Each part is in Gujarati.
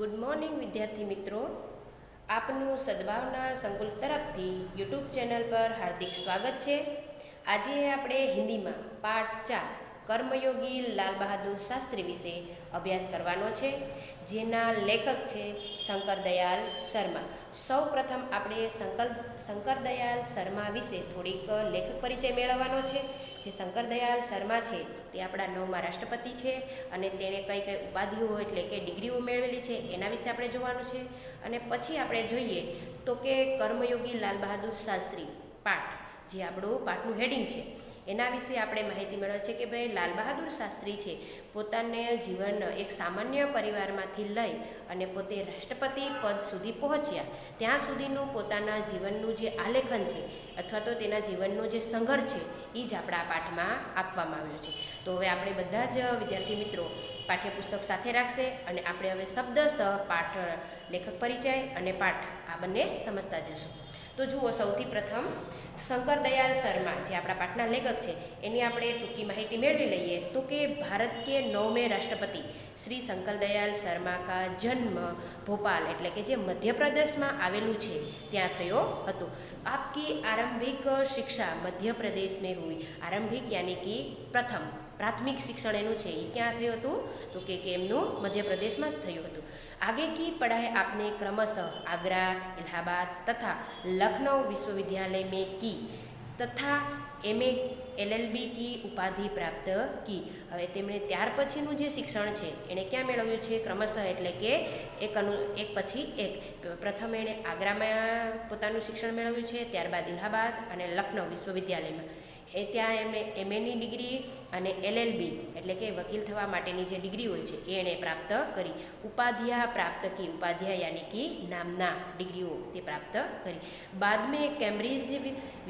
ગુડ મોર્નિંગ વિદ્યાર્થી મિત્રો, આપનું સદભાવના સંકુલ તરફથી યુટ્યુબ ચેનલ પર હાર્દિક સ્વાગત છે. આજે આપણે હિન્દીમાં પાઠ 4 કર્મયોગી લાલ બહાદુર શાસ્ત્રી વિશે અભ્યાસ કરવાનો છે, જેના લેખક છે શંકરદયાલ શર્મા. સૌ પ્રથમ આપણે શંકરદયાલ શર્મા વિશે થોડીક લેખક પરિચય મેળવવાનો છે. જે શંકરદયાલ શર્મા છે તે આપણા 9મા રાષ્ટ્રપતિ છે અને તેણે કઈ કઈ ઉપાધિઓ એટલે કે ડિગ્રીઓ મેળવેલી છે એના વિશે આપણે જોવાનું છે. અને પછી આપણે જોઈએ તો કે કર્મયોગી લાલ બહાદુર શાસ્ત્રી પાઠ, જે આપણું પાઠનું હેડિંગ છે, એના વિશે આપણે માહિતી મેળવે છે કે ભાઈ લાલ બહાદુર શાસ્ત્રી છે પોતાને જીવન એક સામાન્ય પરિવારમાંથી લઈ અને પોતે રાષ્ટ્રપતિ પદ સુધી પહોંચ્યા ત્યાં સુધીનું પોતાના જીવનનું જે આલેખન છે અથવા તો તેના જીવનનો જે સંઘર્ષ છે એ જ આપણા પાઠમાં આપવામાં આવ્યો છે. તો હવે આપણે બધા જ વિદ્યાર્થી મિત્રો પાઠ્યપુસ્તક સાથે રાખશે અને આપણે હવે શબ્દસઃ પાઠ, લેખક પરિચય અને પાઠ આ બંને સમજતા જશું. તો જુઓ, સૌથી પ્રથમ શંકરદયાલ શર્મા જે આપણા પાઠના લેખક છે એની આપણે ટૂંકી માહિતી મેળવી લઈએ. તો કે ભારત કે 9વેं રાષ્ટ્રપતિ શ્રી શંકરદયાલ શર્મા કા જન્મ ભોપાલ એટલે કે જે મધ્યપ્રદેશમાં આવેલું છે ત્યાં થયો હતો. આપકી આરંભિક શિક્ષા મધ્ય પ્રદેશ में हुई. આરંભિક યાની કે પ્રથમ પ્રાથમિક શિક્ષણ એનું છે એ ક્યાં થયું હતું? તો કે એમનું મધ્યપ્રદેશમાં જ થયું હતું. आगे की पढ़ाई आपने क्रमशः आगरा, इलाहाबाद तथा लखनऊ विश्वविद्यालय में की तथा एमए LLB की उपाधि प्राप्त की. હવે તેમણે ત્યાર પછીનું જે શિક્ષણ છે એણે ક્યાં મેળવ્યું છે? ક્રમશઃ એટલે કે એક પછી એક. પ્રથમ એણે આગ્રામાં પોતાનું શિક્ષણ મેળવ્યું છે, ત્યારબાદ ઇલાહાબાદ અને લખનઉ વિશ્વવિદ્યાલયમાં ત્યાં એમણે MAની ડિગ્રી અને LLB એટલે કે વકીલ થવા માટેની જે ડિગ્રી હોય છે એ એણે પ્રાપ્ત કરી. ઉપાધિયા પ્રાપ્ત કી. ઉપાધ્યાય યાની કે નામના ડિગ્રીઓ તે પ્રાપ્ત કરી. बाद में कैम्ब्रिज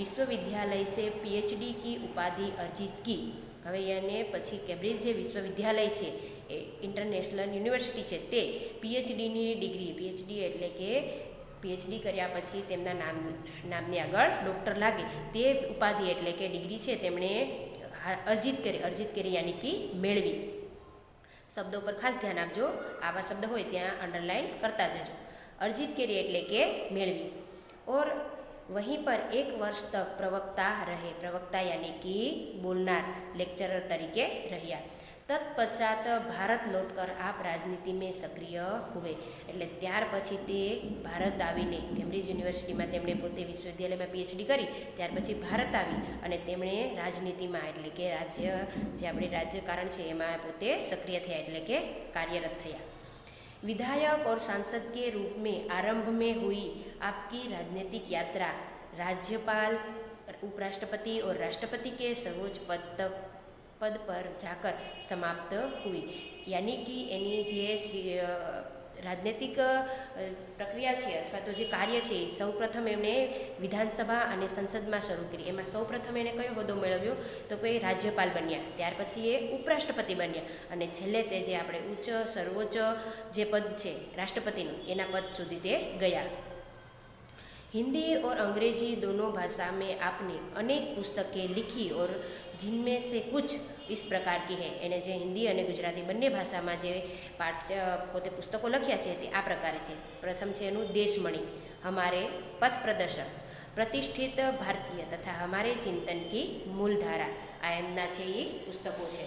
विश्वविद्यालय से PhD की उपाधि अर्जित की. હવે એને પછી કેમ્બ્રિજ જે વિશ્વવિદ્યાલય છે એ ઇન્ટરનેશનલ યુનિવર્સિટી છે તે PhDની ડિગ્રી, PhD એટલે કે PhD કર્યા પછી તેમના નામની આગળ ડૉક્ટર લાગે તે ઉપાધિ એટલે કે ડિગ્રી છે તેમણે અર્જિત કરી યાની કે મેળવી. શબ્દો પર ખાસ ધ્યાન આપજો, આવા શબ્દ હોય ત્યાં અંડરલાઇન કરતા જજો. अर्जित કરી એટલે કે મેળવી. और वहीं पर 1 वर्ष तक प्रवक्ता रहे. प्रवक्ता यानी कि बोलनार, लेक्चरर तरीके રહ્યા. તત્પશ્ચાત ભારત લौटकर આપ રાજનીતિ में सक्रिय हुए. એટલે ત્યાર પછી તે ભારત આવીને કેમ્બ્રિજ યુનિવર્સિટીમાં તેમણે પોતે વિશ્વવિદ્યાલયમાં PhD કરી, ત્યાર પછી ભારત આવી અને તેમણે રાજનીતિમાં એટલે કે રાજ્ય જે આપણી રાજ્યકારણ છે એમાં પોતે સક્રિય થયા એટલે કે કાર્યરત થયા. विधायक और सांसद के रूप में आरंभ में हुई आपकी राजनीतिक यात्रा राज्यपाल, उपराष्ट्रपति और राष्ट्रपति के सर्वोच्च पद पर जाकर समाप्त हुई. यानी कि એની જે રાજનૈતિક પ્રક્રિયા છે અથવા તો જે કાર્ય છે એ સૌપ્રથમ એમણે વિધાનસભા અને સંસદમાં શરૂ કરી. એમાં સૌપ્રથમ એણે કયો હોદ્દો મેળવ્યો? તો કે રાજ્યપાલ બન્યા, ત્યાર પછી એ ઉપરાષ્ટ્રપતિ બન્યા અને છેલ્લે તે જે આપણે સર્વોચ્ચ જે પદ છે રાષ્ટ્રપતિનું એના પદ સુધી તે ગયા. हिंदी और अंग्रेजी दोनों भाषा में आपने अनेक पुस्तकें लिखी और जिनमें से कुछ इस प्रकार की है. એને જે હિન્દી અને ગુજરાતી બંને ભાષામાં જે પોતે પુસ્તકો લખ્યા છે તે આ પ્રકારે છે. પ્રથમ છે એનું દેશમણિ, हमारे पथ प्रदर्शक, प्रतिष्ठित भारतीय तथा हमारे चिंतन की मूलधारा. આ એમના છે એ પુસ્તકો છે.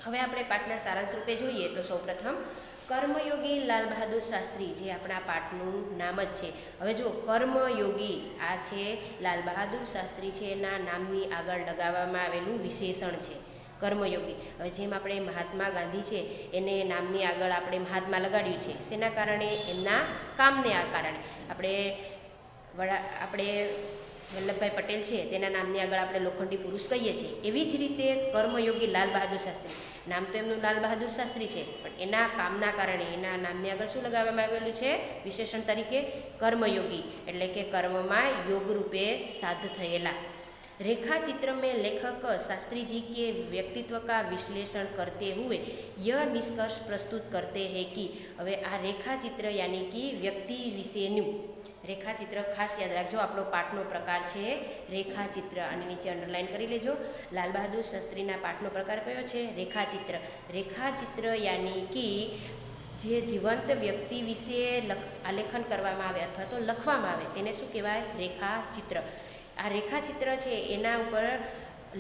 હવે આપણે પાઠના સારાંશ રૂપે જોઈએ તો સૌપ્રથમ કર્મયોગી લાલ બહાદુર શાસ્ત્રી જે આપણા પાઠનું નામ જ છે. હવે જો કર્મયોગી આ છે લાલ બહાદુર શાસ્ત્રી છે એના નામની આગળ લગાવવામાં આવેલું વિશેષણ છે કર્મયોગી. હવે જેમ આપણે મહાત્મા ગાંધી છે એને નામની આગળ આપણે મહાત્મા લગાડ્યું છે, શેના કારણે? એમના કામને આ કારણે. આપણે વલ્લભભાઈ પટેલ છે તેના નામની આગળ આપણે લોખંડી પુરુષ કહીએ છીએ. એવી જ રીતે કર્મયોગી લાલ બહાદુર શાસ્ત્રી, નામ તો એમનું લાલ બહાદુર શાસ્ત્રી છે પણ એના કામના કારણે એના નામની આગળ શું લગાવવામાં આવેલું છે? વિશેષણ તરીકે કર્મયોગી એટલે કે કર્મમાં યોગ રૂપે સાધ થયેલા. रेखा चित्र में लेखक शास्त्री जी के व्यक्तित्व का विश्लेषण करते हुए यह निष्कर्ष प्रस्तुत करते हैं कि હવે આ રેખાચિત્ર યાની કે વ્યક્તિ વિશેનું રેખાચિત્ર ખાસ યાદ રાખજો. આપણો પાઠનો પ્રકાર છે રેખાચિત્ર, આની નીચે અંડરલાઇન કરી લેજો. લાલ બહાદુર શાસ્ત્રીના પાઠનો પ્રકાર કયો છે? રેખાચિત્ર. રેખાચિત્ર યાની કે જે જીવંત વ્યક્તિ વિશે આલેખન કરવામાં આવે અથવા તો લખવામાં આવે તેને શું કહેવાય? રેખાચિત્ર. આ રેખાચિત્ર છે એના ઉપર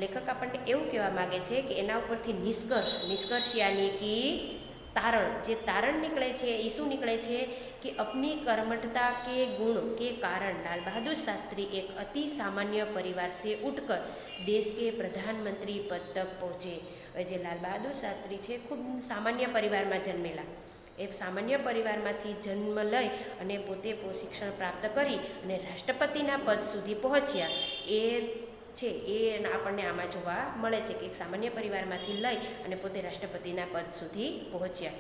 લેખક આપણને એવું કહેવા માગે છે કે એના ઉપરથી નિષ્કર્ષ યાની કે તારણ, જે તારણ નીકળે છે એ શું નીકળે છે कि अपनी कर्मठता के गुण के कारण लाल बहादुर शास्त्री एक अति सामान्य परिवार से उठकर देश के प्रधानमंत्री पद तक पहुँचे। હવે જે લાલ બહાદુર શાસ્ત્રી છે ખૂબ સામાન્ય પરિવારમાં જન્મેલા, એ સામાન્ય પરિવારમાંથી જન્મ લઈ અને પોતે શિક્ષણ પ્રાપ્ત કરી અને રાષ્ટ્રપતિના પદ સુધી પહોંચ્યા એ છે એ આપણને આમાં જોવા મળે છે કે એક સામાન્ય પરિવારમાંથી લઈ અને પોતે રાષ્ટ્રપતિના પદ સુધી પહોંચ્યા।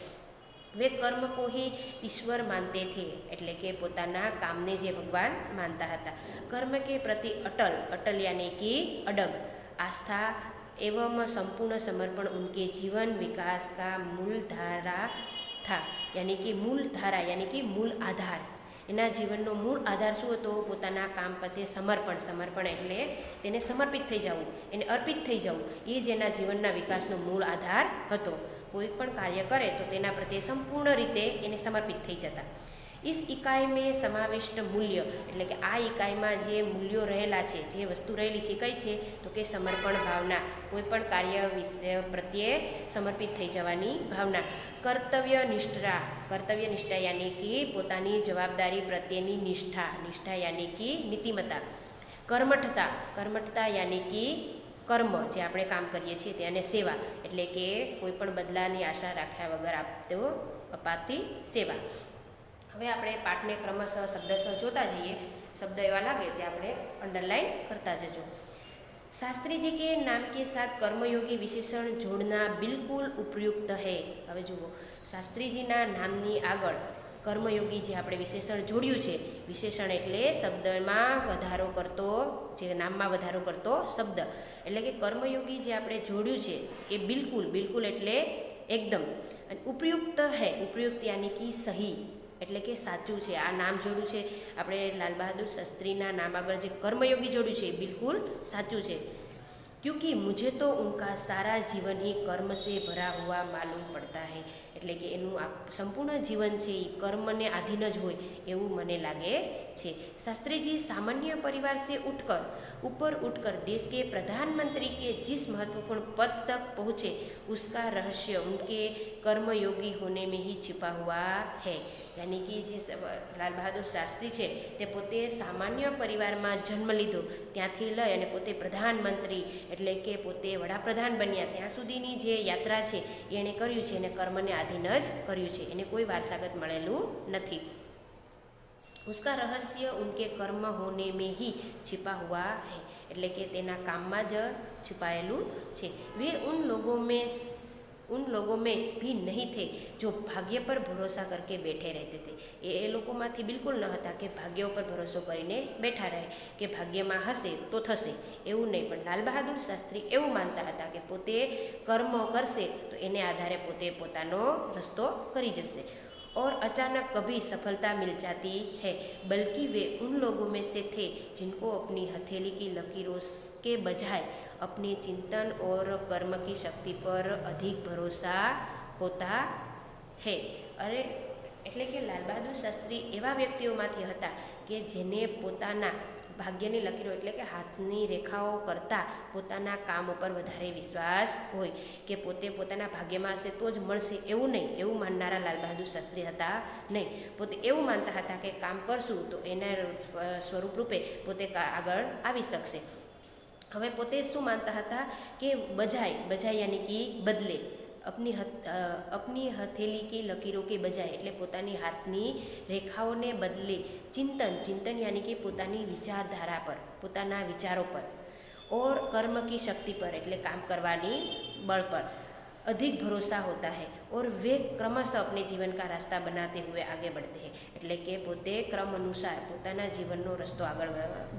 वे कर्म को ही ईश्वर मानते थे, એટલે કે પોતાના કામને જે ભગવાન માનતા હતા। कर्म के प्रति अटल यानी कि अडग आस्था एवं संपूर्ण समर्पण उनके जीवन विकास का मूल धारा था, यानी कि मूल आधार। એના જીવનનો મૂળ આધાર શું હતો? પોતાના કામ પ્રત્યે સમર્પણ એટલે તેને સમર્પિત થઈ જવું, એને અર્પિત થઈ જવું, એ જ એના જીવનના વિકાસનો મૂળ આધાર હતો। કોઈ પણ કાર્ય કરે તો તેના પ્રત્યે સંપૂર્ણ રીતે એને સમર્પિત થઈ જતા। इस इकाई में समाविष्ट मूल्य એટલે કે આ ઇકાઈમાં જે મૂલ્યો રહેલા છે, જે વસ્તુ રહેલી છે કઈ છે? તો કે સમર્પણ ભાવના, કોઈ પણ કાર્ય વિશે પ્રત્યે સમર્પિત થઈ જવાની ભાવના। કર્તવ્ય નિષ્ઠા यानी कि પોતાની જવાબદારી પ્રત્યેની નિષ્ઠા यानी कि નીતિમત્તા। કર્મઠતા यानी कि કર્મ, જે આપણે કામ કરીએ છીએ તેને સેવા, એટલે કે કોઈ પણ બદલાની આશા રાખ્યા વગર અપાતી સેવા। હવે આપણે પાઠને ક્રમશઃ શબ્દશઃ જોતા જઈએ, શબ્દ એવા લાગે તે આપણે અંડરલાઈન કરતા જજો। शास्त्री जी के नाम के साथ कर्मयोगी विशेषण जोड़ना बिल्कुल उपयुक्त है। હવે જુઓ, શાસ્ત્રીજીના નામની આગળ કર્મયોગી જે આપણે વિશેષણ જોડ્યું છે, વિશેષણ એટલે શબ્દમાં વધારો કરતો, જે નામમાં વધારો કરતો શબ્દ, એટલે કે કર્મયોગી જે આપણે જોડ્યું છે એ બિલકુલ એટલે એકદમ, અને ઉપયુક્ત હૈ, ઉપયુક્ત યાની કે સહી એટલે કે સાચું છે। આ નામ જોડ્યું છે આપણે લાલ બહાદુર શાસ્ત્રીના નામ આગળ જે કર્મયોગી જોડ્યું છે એ બિલકુલ સાચું છે। क्योंकि मुझे तो उनका सारा जीवन ही कर्म से भरा हुआ मालूम पड़ता है, એટલે કે એનું આ સંપૂર્ણ જીવન છે એ કર્મને આધીન જ હોય એવું મને લાગે છે। शास्त्री जी सामान्य परिवार से ऊपर उठकर देश के प्रधानमंत्री के जिस महत्वपूर्ण पद तक पहुँचे उसका रहस्य उनके कर्मयोगी होने में ही छिपा हुआ है। यानी कि જે લાલ બહાદુર શાસ્ત્રી છે તે પોતે સામાન્ય પરિવારમાં જન્મ લીધો ત્યાંથી લઈ અને પોતે પ્રધાનમંત્રી એટલે કે પોતે વડાપ્રધાન બન્યા ત્યાં સુધીની જે યાત્રા છે એણે કર્યું છે, એને કર્મને આધીન જ કર્યું છે, એને કોઈ વારસાગત મળેલું નથી। उसका रहस्य उनके कर्म होने में ही छिपा हुआ है, એટલે કે તેના કામમાં જ છુપાયેલું છે। वे उन लोगों में भी नहीं थे जो भाग्य पर भरोसा करके बैठे रहते थे। એ લોકોમાંથી બિલકુલ ન હતા કે ભાગ્ય ઉપર ભરોસો કરીને બેઠા રહે કે ભાગ્યમાં હશે તો થશે એવું નહીં, પણ લાલ બહાદુર શાસ્ત્રી એવું માનતા હતા કે પોતે કર્મ કરશે તો એને આધારે પોતે પોતાનો રસ્તો કરી જશે। और अचानक कभी सफलता मिल जाती है, बल्कि वे उन लोगों में से थे जिनको अपनी हथेली की लकीरों के बजाय अपने चिंतन और कर्म की शक्ति पर अधिक भरोसा होता है। अरे એટલે કે લાલ બહાદુર શાસ્ત્રી એવા વ્યક્તિઓમાંથી હતા કે જેને પોતાના ભાગ્યની લકીરો એટલે કે હાથની રેખાઓ કરતાં પોતાના કામ ઉપર વધારે વિશ્વાસ હોય કે પોતે પોતાના ભાગ્યમાં હશે તો જ મળશે એવું નહીં, એવું માનનારા લાલ બહાદુર શાસ્ત્રી હતા નહીં। પોતે એવું માનતા હતા કે કામ કરશું તો એના સ્વરૂપ રૂપે પોતે આગળ આવી શકશે। હવે પોતે શું માનતા હતા કે બજાય યાની કે બદલે, अपनी हथेली की लकीरों के बजाय એટલે પોતાની હાથની રેખાઓને બદલે ચિંતન यानी कि પોતાની વિચારધારા પર, પોતાના વિચારો પર, और कर्म की शक्ति पर એટલે કામ કરવાની બળ પર अधिक भरोसा होता है और वे क्रमशः अपने जीवन का रास्ता बनाते हुए आगे बढ़ते हैं, એટલે કે પોતે क्रम अनुसार પોતાના જીવનનો રસ્તો આગળ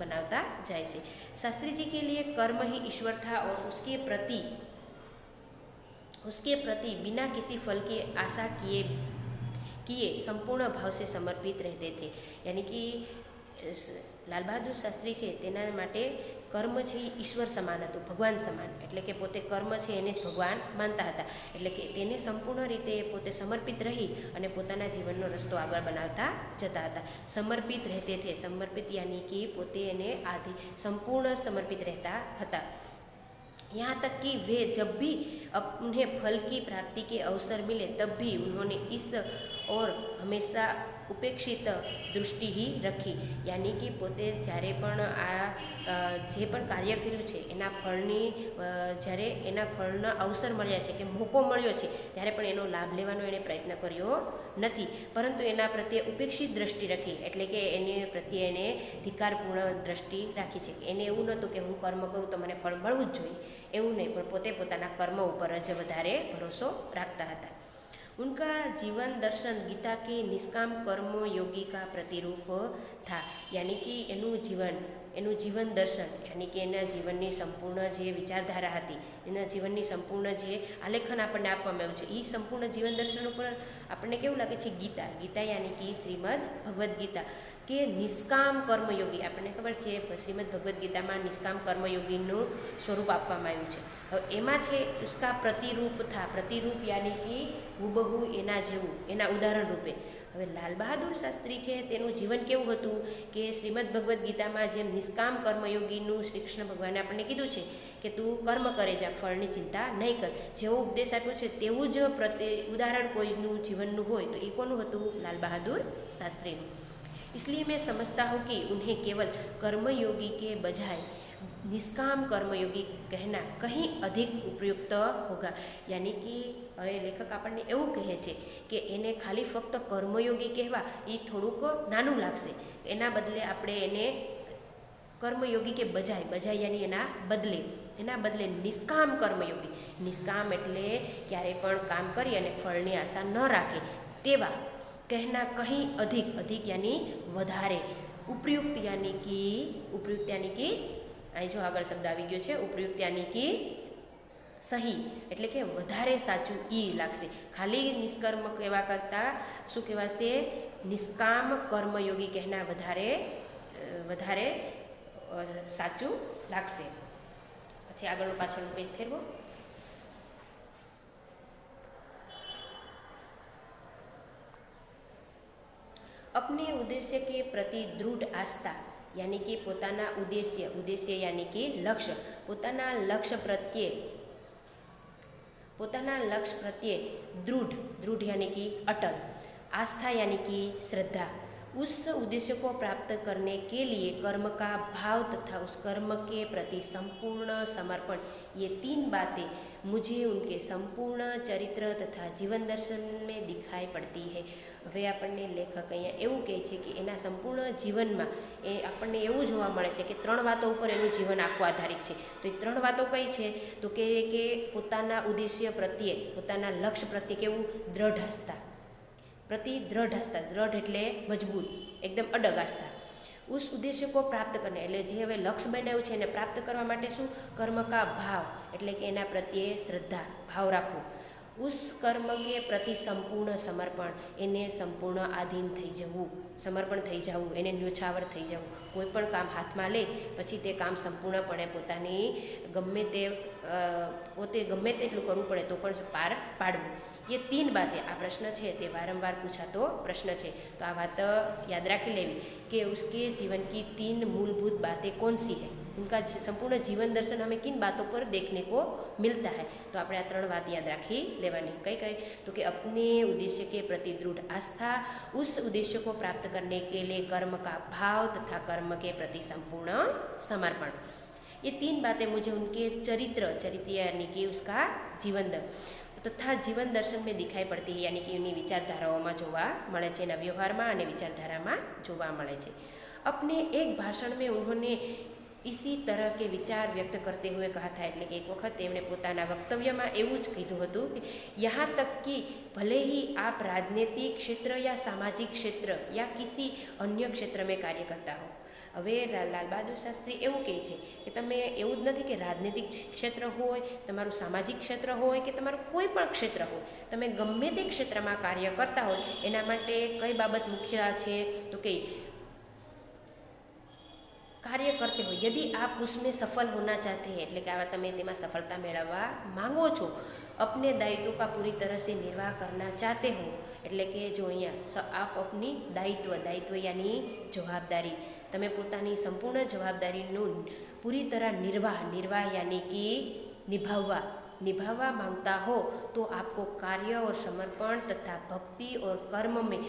બનાવતા જાય છે। शास्त्री जी के लिए कर्म ही ईश्वर था और उसके प्रति बिना किसी फल की आशा किए संपूर्ण भाव से समर्पित रहते थे। यानी कि લાલ બહાદુર શાસ્ત્રી છે તેના માટે કર્મ છે એ ઈશ્વર સમાન હતું, ભગવાન સમાન, એટલે કે પોતે કર્મ છે એને જ ભગવાન માનતા હતા. એટલે કે તેને સંપૂર્ણ રીતે પોતે સમર્પિત રહી અને પોતાના જીવનનો રસ્તો આગળ બનાવતા જતા હતા. સમર્પિત રહેતે थे, સમર્પિત યાની કે પોતે એને આદि संपूर्ण समर्पित रहता હતા. यहाँ तक कि वे जब भी उन्हें फल की प्राप्ति के अवसर मिले तब भी उन्होंने इस और हमेशा ઉપેક્ષિત દૃષ્ટિ રખી. યાની કે પોતે જ્યારે પણ જે પણ કાર્ય કર્યું છે એના ફળની જ્યારે એના ફળના અવસર મળ્યા છે કે મોકો મળ્યો છે ત્યારે પણ એનો લાભ લેવાનો એણે પ્રયત્ન કર્યો નથી, પરંતુ એના પ્રત્યે ઉપેક્ષિત દ્રષ્ટિ રાખી, એટલે કે એને પ્રત્યે એને ધિક્કારપૂર્ણ દ્રષ્ટિ રાખી છે. એને એવું નહોતું કે હું કર્મ કરું તો મને ફળ મળવું જ જોઈએ, એવું નહીં, પણ પોતે પોતાના કર્મ ઉપર જ વધારે ભરોસો રાખતા હતા. उनका जीवन दर्शन गीता के निष्काम कर्म योगी का प्रतिरूप था. यानी कि એનું જીવન દર્શન યાની કે એના જીવનની સંપૂર્ણ જે વિચારધારા હતી, એના જીવનની સંપૂર્ણ જે આલેખન આપણને આપવામાં આવ્યું છે, એ સંપૂર્ણ જીવન દર્શન ઉપર આપણને કેવું લાગે છે? ગીતા યાની કે શ્રીમદ ભગવદ્ ગીતા કે નિષ્કામ કર્મયોગી. આપણને ખબર છે શ્રીમદ ભગવદ્ ગીતામાં નિષ્કામ કર્મયોગીનું સ્વરૂપ આપવામાં આવ્યું છે. હવે એમાં છે ઉસકા પ્રતિરૂપ થા. પ્રતિરૂપ યાની કે હુબહુ એના જેવું, એના ઉદાહરણ રૂપે. હવે લાલ બહાદુર શાસ્ત્રી છે તેનું જીવન કેવું હતું કે શ્રીમદ ભગવદ્ ગીતામાં જેમ નિષ્કામ કર્મયોગીનું શ્રી કૃષ્ણ ભગવાને આપણને કીધું છે કે તું કર્મ કરે જા, ફળની ચિંતા નહીં કર, જેવો ઉપદેશ આપ્યો છે તેવું જ ઉદાહરણ કોઈનું જીવનનું હોય તો એ કોનું હતું? લાલ બહાદુર શાસ્ત્રીનું. इसलिए मैं समझता हूँ कि उन्हें केवल कर्मयोगी के बजाय निष्काम कर्मयोगी कहना कहीं अधिक उपयुक्त होगा. यानी कि હવે લેખક આપણને એવું કહે છે કે એને ખાલી ફક્ત કર્મયોગી કહેવા એ થોડુંક નાનું લાગશે, એના બદલે આપણે એને કર્મયોગી કે બજાય યાની એના બદલે નિષ્કામ કર્મયોગી. નિષ્કામ એટલે ક્યારેય પણ કામ કરી અને ફળની આશા ન રાખે તેવા. કહેના કહી અધિક યાની વધારે. ઉપયુક્ત યાની કે અહીં જો આગળ શબ્દ આવી ગયો છે ઉપયુક્ત યાની કે સહી, એટલે કે વધારે સાચું ઈ લાગશે. ખાલી નિષ્કર્મ કહેવા કરતાં શું કહેવાશે? નિષ્કામ કર્મયોગી કહેના વધારે સાચું લાગશે. પછી આગળનું પાછળનું પેજ ફેરવો. अपने उद्देश्य के प्रति दृढ़ आस्था यानी कि પોતાના ઉદ્દેશ્ય यानी कि લક્ષ્ય, પોતાના લક્ષ્ય પ્રત્યે दृढ़ यानी कि अटल, आस्था यानी कि श्रद्धा. उस उद्देश्य को प्राप्त करने के लिए कर्म का भाव तथा उस कर्म के प्रति संपूर्ण समर्पण, ये 3 बातें मुझे उनके संपूर्ण चरित्र तथा जीवन दर्शन में दिखाई पड़ती है. હવે આપણને લેખક અહીંયા એવું કહે છે કે એના સંપૂર્ણ જીવનમાં એ આપણને એવું જોવા મળે છે કે 3 વાતો ઉપર એનું જીવન આખું આધારિત છે. તો એ 3 વાતો કઈ છે? તો કે પોતાના ઉદ્દેશ્ય પ્રત્યે, પોતાના લક્ષ્ય પ્રત્યે કેવું? દ્રઢ આસ્થા. દ્રઢ એટલે મજબૂત, એકદમ અડગ આસ્થા. उस उद्देश्य को प्राप्त करने એટલે જે હવે લક્ષ્ય બનાવ્યું છે એને પ્રાપ્ત કરવા માટે શું? કર્મ કા ભાવ એટલે કે એના પ્રત્યે શ્રદ્ધા, ભાવ રાખવું. उस कर्म के प्रति संपूर्ण समर्पण, એને સંપૂર્ણ આધીન થઈ જવું, સમર્પણ થઈ જવું, એને ન્યોછાવર થઈ જવું. કોઈ પણ કામ હાથમાં લે પછી તે કામ સંપૂર્ણપણે પોતાની પોતે ગમે તેટલું કરવું પડે તો પણ પાર પાડવું. એ 3 બાતે, આ પ્રશ્ન છે તે વારંવાર પૂછાતો પ્રશ્ન છે, તો આ વાત યાદ રાખી લેવી કે उसके जीवन की 3 मूलभूत बातें कौन सी है. उनका संपूर्ण जीवन दर्शन हमें किन बातों पर देखने को मिलता है. तो આપણે આ 3 વાત યાદ રાખી લેવાની. કઈ તો કે अपने उद्देश्य के प्रति दृढ़ आस्था, उस उद्देश्य को प्राप्त करने के लिए कर्म का भाव तथा कर्म के प्रति संपूर्ण समर्पण. ये 3 बातें मुझे उनके चरित्र यानी कि उसका जीवन तथा जीवन दर्शन में दिखाई पड़ती है. यानी कि उनकी विचारधाराओं जोवा મળે છે, એના વ્યવહારમાં અને વિચારધારામાં જોવા મળે છે. अपने एक भाषण में उन्होंने इसी तरह के विचार व्यक्त करते हुए कहा था. એટલે કે એક વખત એમણે પોતાના વક્તવ્યમાં એવું જ કીધું હતું કે यहाँ तक कि भले ही आप राजनीतिक क्षेत्र या सामाजिक क्षेत्र या किसी अन्य क्षेत्र में कार्य करता हो. હવે લાલ બહાદુર શાસ્ત્રી એવું કહે છે કે તમે એવું જ નથી કે રાજનૈતિક ક્ષેત્ર હોય, તમારું સામાજિક ક્ષેત્ર હોય કે તમારું કોઈ પણ ક્ષેત્ર હોય, તમે ગમે તે ક્ષેત્રમાં કાર્ય કરતા હોય એના માટે કઈ બાબત મુખ્ય છે? તો કે કાર્ય કરते हो, यदि आप उसमें सफल होना चाहते हैं એટલે કે આવા તમે તેમાં સફળતા મેળવવા માંગો છો, अपने दायित्व का पूरी तरह से निर्वाह करना चाहते हो એટલે કે જો અહીંયા આપ अपनी दायित्व यानी જવાબદારી, તમે પોતાની સંપૂર્ણ જવાબદારીનું પૂરી तरह निर्वाह यानी कि निभावा मांगता हो तो आपको कार्य और समर्पण तथा भक्ति और कर्म में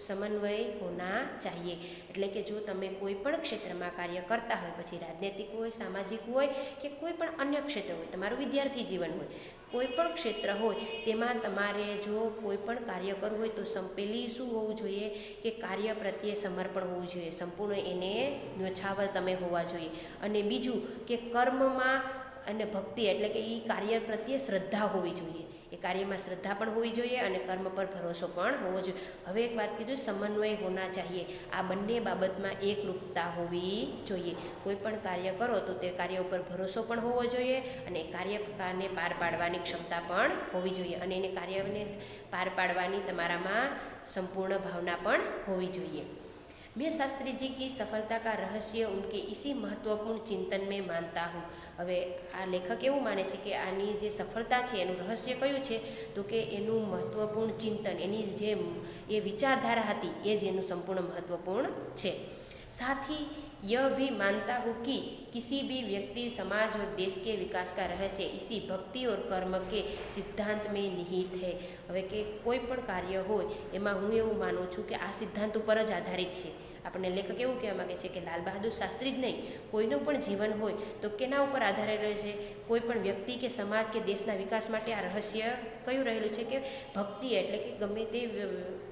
समन्वय होना चाहिए। એટલે કે જો તમે કોઈ પણ ક્ષેત્રમાં કાર્ય કરતા હોય, પછી રાજનૈતિક હોય, સામાજિક હોય કે કોઈ પણ અન્ય ક્ષેત્ર હોય, તમારું વિદ્યાર્થી જીવન હોય, કોઈ પણ ક્ષેત્ર હોય તેમાં તમારે જો કોઈ પણ કાર્ય કરવું હોય તો પહેલી શું હોવું જોઈએ કે કાર્ય પ્રત્યે સમર્પણ હોવું જોઈએ, સંપૂર્ણ એને ન્યોછાવર તમે હોવા જોઈએ। અને બીજું કે કર્મમાં અને ભક્તિ એટલે કે એ કાર્ય પ્રત્યે શ્રદ્ધા હોવી જોઈએ, એ કાર્યમાં શ્રદ્ધા પણ હોવી જોઈએ અને કર્મ પર ભરોસો પણ હોવો જોઈએ। હવે એક વાત કીધું સમન્વય હોના ચાહીએ, આ બંને બાબતમાં એકરૂપતા હોવી જોઈએ। કોઈ પણ કાર્ય કરો તો તે કાર્ય ઉપર ભરોસો પણ હોવો જોઈએ અને કાર્યને પાર પાડવાની ક્ષમતા પણ હોવી જોઈએ અને એને કાર્યને પાર પાડવાની તમારામાં સંપૂર્ણ ભાવના પણ હોવી જોઈએ। मैं शास्त्री जी की सफलता का रहस्य उनके इसी महत्वपूर्ण चिंतन में मानता हूँ। હવે આ લેખક એવું માને છે કે આની જે સફળતા છે એનું રહસ્ય કયું છે તો કે એનું મહત્વપૂર્ણ ચિંતન, એની જે એ વિચારધારા હતી એ જ એનું સંપૂર્ણ મહત્વપૂર્ણ છે। साथ ही यह भी मानता हूँ कि किसी भी व्यक्ति, समाज और देश के विकास का रहस्य इसी भक्ति और कर्म के सिद्धांत में निहित है। હવે કે કોઈ પણ કાર્ય હોય એમાં હું એવું માનું છું કે આ સિદ્ધાંત ઉપર જ આધારિત છે। આપણને લેખક એવું કહેવા માગે છે કે લાલ બહાદુર શાસ્ત્રી જ નહીં, કોઈનું પણ જીવન હોય તો કેના ઉપર આધારિત રહે છે, કોઈ પણ વ્યક્તિ કે સમાજ કે દેશના વિકાસ માટે આ રહસ્ય કયું રહેલું છે કે ભક્તિ એટલે કે ગમે તે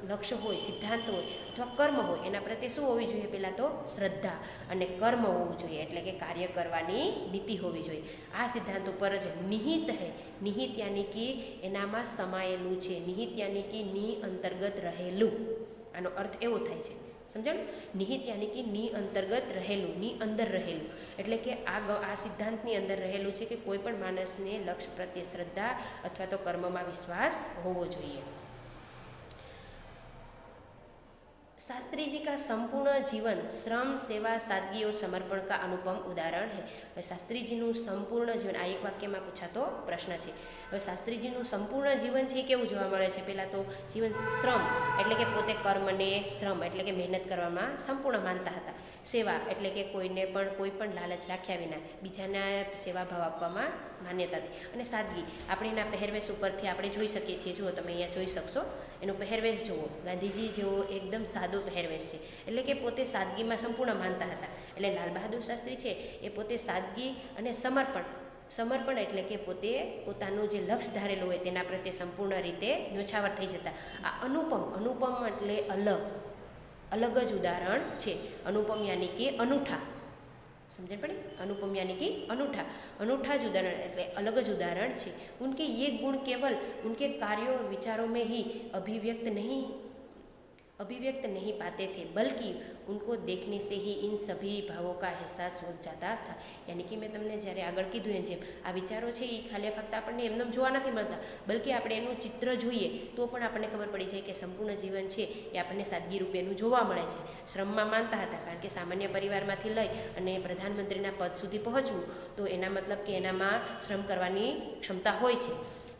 લક્ષ્ય હોય, સિદ્ધાંત હોય અથવા કર્મ હોય એના પ્રત્યે શું હોવી જોઈએ, પહેલાં તો શ્રદ્ધા અને કર્મ હોવું જોઈએ એટલે કે કાર્ય કરવાની નીતિ હોવી જોઈએ। આ સિદ્ધાંત ઉપર જ નિહિત હૈ, નિહિત યાની કે એનામાં સમાયેલું છે, નિહિત યાની કે ની અંતર્ગત રહેલું, આનો અર્થ એવો થાય છે, સમજાણું? નિહિત યાની કે ની અંતર્ગત રહેલું, ની અંદર રહેલું એટલે કે આ સિદ્ધાંતની અંદર રહેલું છે કે કોઈ પણ માણસને લક્ષ્ય પ્રત્યે શ્રદ્ધા અથવા તો કર્મમાં વિશ્વાસ હોવો જોઈએ। शास्त्री जी का संपूर्ण जीवन श्रम, सेवा, सादगी और समर्पण का अनुपम उदाहरण है। હવે શાસ્ત્રીજીનું સંપૂર્ણ જીવન, આ એક વાક્યમાં પૂછાતો પ્રશ્ન છે। હવે શાસ્ત્રીજીનું સંપૂર્ણ જીવન છે કેવું જોવા મળે છે? પહેલાં તો જીવન શ્રમ એટલે કે પોતે કર્મને શ્રમ એટલે કે મહેનત કરવામાં સંપૂર્ણ માનતા હતા, સેવા એટલે કે કોઈને પણ કોઈ પણ લાલચ રાખ્યા વિના બીજાના સેવાભાવ આપવામાં માન્યતા હતી, અને સાદગી આપણે એના પહેરવેશ ઉપરથી આપણે જોઈ શકીએ છીએ। જુઓ તમે અહીંયા જોઈ શકશો એનો પહેરવેશ જુઓ, ગાંધીજી જેવો એકદમ સાદો પહેરવેશ છે એટલે કે પોતે સાદગીમાં સંપૂર્ણ માનતા હતા। એટલે લાલ બહાદુર શાસ્ત્રી છે એ પોતે સાદગી અને સમર્પણ એટલે કે પોતે પોતાનું જે લક્ષ્ય ધારેલું હોય તેના પ્રત્યે સંપૂર્ણ રીતે ન્યોછાવર થઈ જતા। આ અનુપમ એટલે અલગ જ ઉદાહરણ છે। अनुपम यानी कि अनूठा, समझ पड़ी? अनुपम यानी कि अनूठा જ ઉદાહરણ એટલે અલગ જ ઉદાહરણ છે। उनके ये गुण केवल उनके कार्यों और विचारों में ही अभिव्यक्त नहीं पाते थे, बल्कि उनको देखने से ही इन सभी भावों का एहसास हो जाता था। यानी कि मैं તમને જ્યારે આગળ કીધું એમ જેમ આ વિચારો છે એ ખાલી ફક્ત આપણને એમને જોવા નથી મળતા, બલ્કિ આપણે એનું ચિત્ર જોઈએ તો પણ આપણને ખબર પડી જાય કે સંપૂર્ણ જીવન છે એ આપણને સાદગી રૂપેનું જોવા મળે છે। શ્રમમાં માનતા હતા કારણ કે સામાન્ય પરિવારમાંથી લઈ અને પ્રધાનમંત્રીના પદ સુધી પહોંચવું તો એના મતલબ કે એનામાં શ્રમ કરવાની ક્ષમતા હોય છે।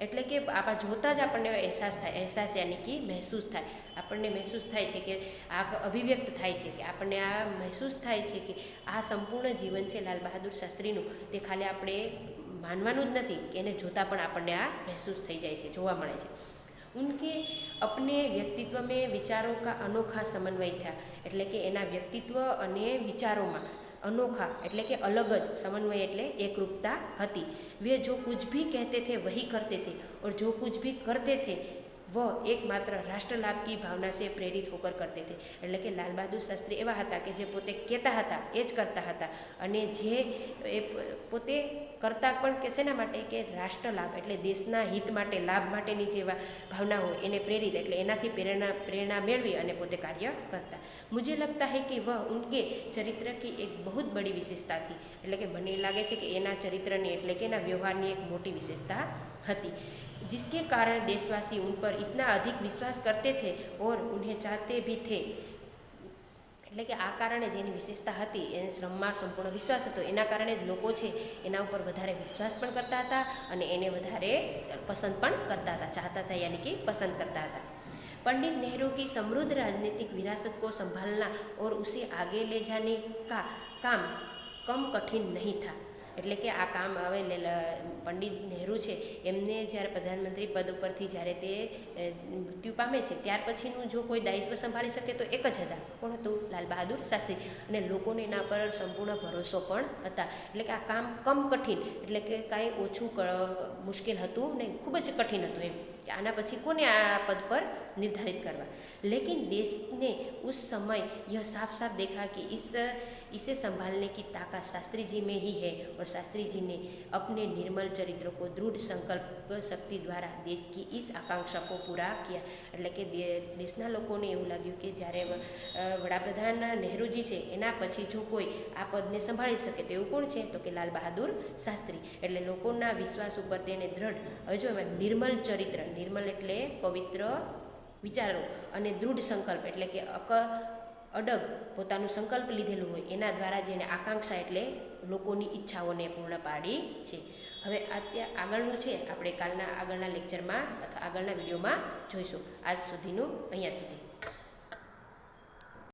એટલે કે આપણા જોતાં જ આપણને અહેસાસ યાની કે મહેસૂસ થાય, આપણને મહેસૂસ થાય છે કે આ અભિવ્યક્ત થાય છે કે આપણને આ મહેસૂસ થાય છે કે આ સંપૂર્ણ જીવન છે લાલ બહાદુર શાસ્ત્રીનું, તે ખાલી આપણે માનવાનું જ નથી કે એને જોતાં પણ આપણને આ મહેસૂસ થઈ જાય છે, જોવા મળે છે। उनके अपने व्यक्तित्व में विचारों का अनोखा समन्वय था એટલે કે એના વ્યક્તિત્વ અને વિચારોમાં अनोखा એટલે કે अलग જ समन्वय એટલે एकरूपता હતી। वे जो कुछ भी कहते थे वही करते थे और जो कुछ भी करते थे वह एकमात्र राष्ट्र लाभ की भावना से प्रेरित होकर करते थे। એટલે કે લાલ બહાદુર શાસ્ત્રી એવા હતા કે જે પોતે કહેતા હતા એ જ કરતા હતા અને જે એ પોતે કરતા પણ કે શેના માટે કે રાષ્ટ્ર લાભ એટલે દેશના હિત માટે, લાભ માટેની જે ભાવના હોય એને પ્રેરિત એટલે એનાથી પ્રેરણા મેળવી અને પોતે કાર્ય કરતા। मुझे लगता है कि वह उनके चरित्र की एक बहुत बड़ी विशेषता थी એટલે કે મને લાગે છે કે એના ચરિત્રની એટલે કે એના વ્યવહારની એક મોટી વિશેષતા હતી, जिसके कारण देशवासी उन पर इतना अधिक विश्वास करते थे और उन्हें चाहते भी थे। એટલે કે આ કારણે જેની વિશેષતા હતી, એને શ્રમમાં સંપૂર્ણ વિશ્વાસ હતો, એના કારણે જ લોકો છે એના ઉપર વધારે વિશ્વાસ પણ કરતા હતા અને એને વધારે પસંદ પણ કરતા હતા, ચાહતા હતા યાની કે પસંદ કરતા હતા. पंडित नेहरू की समृद्ध राजनीतिक विरासत को संभालना और उसे आगे ले जाने का काम कम कठिन नहीं था. એટલે કે આ કામ હવે પંડિત નહેરુ છે એમને જ્યારે પ્રધાનમંત્રી પદ ઉપરથી જ્યારે તે મૃત્યુ પામે છે ત્યાર પછીનું જો કોઈ દાયિત્વ સંભાળી શકે તો એક જ હતા. કોણ હતું? લાલ બહાદુર શાસ્ત્રી. અને લોકોને એના પર સંપૂર્ણ ભરોસો પણ હતા. એટલે કે આ કામ કમ કઠિન એટલે કે કાંઈ ઓછું મુશ્કેલ હતું નહીં, ખૂબ જ કઠિન હતું એમ कि आना पछी कोने आ पद पर निर्धारित करवा. लेकिन देश ने उस समय यह साफ साफ देखा कि इसे संभालने की ताकत शास्त्री जी में ही है और शास्त्री जी ने अपने निर्मल चरित्र को दृढ़ संकल्प शक्ति द्वारा देश की इस आकांक्षा को पूरा किया. એટલે કે દેશના લોકોને એવું લાગ્યું કે જ્યારે વડાપ્રધાન નહેરુજી છે એના પછી જો કોઈ આ પદને સંભાળી શકે તો એવું કોણ છે? તો કે લાલ બહાદુર શાસ્ત્રી. એટલે લોકોના વિશ્વાસ ઉપર તેને દ્રઢ, હવે જો એમાં નિર્મલ ચરિત્ર, નિર્મલ એટલે પવિત્ર વિચારો, અને દૃઢ સંકલ્પ એટલે કે અડગ પોતાનું સંકલ્પ લીધેલું હોય એના દ્વારા જેને આકાંક્ષા એટલે લોકોની ઈચ્છાઓને પૂર્ણ પાડી છે. હવે આગળનું છે આપણે આગળના લેક્ચરમાં અથવા આગળના વિડીયોમાં જોઈશું. આજ સુધીનું અહીંયા સુધી.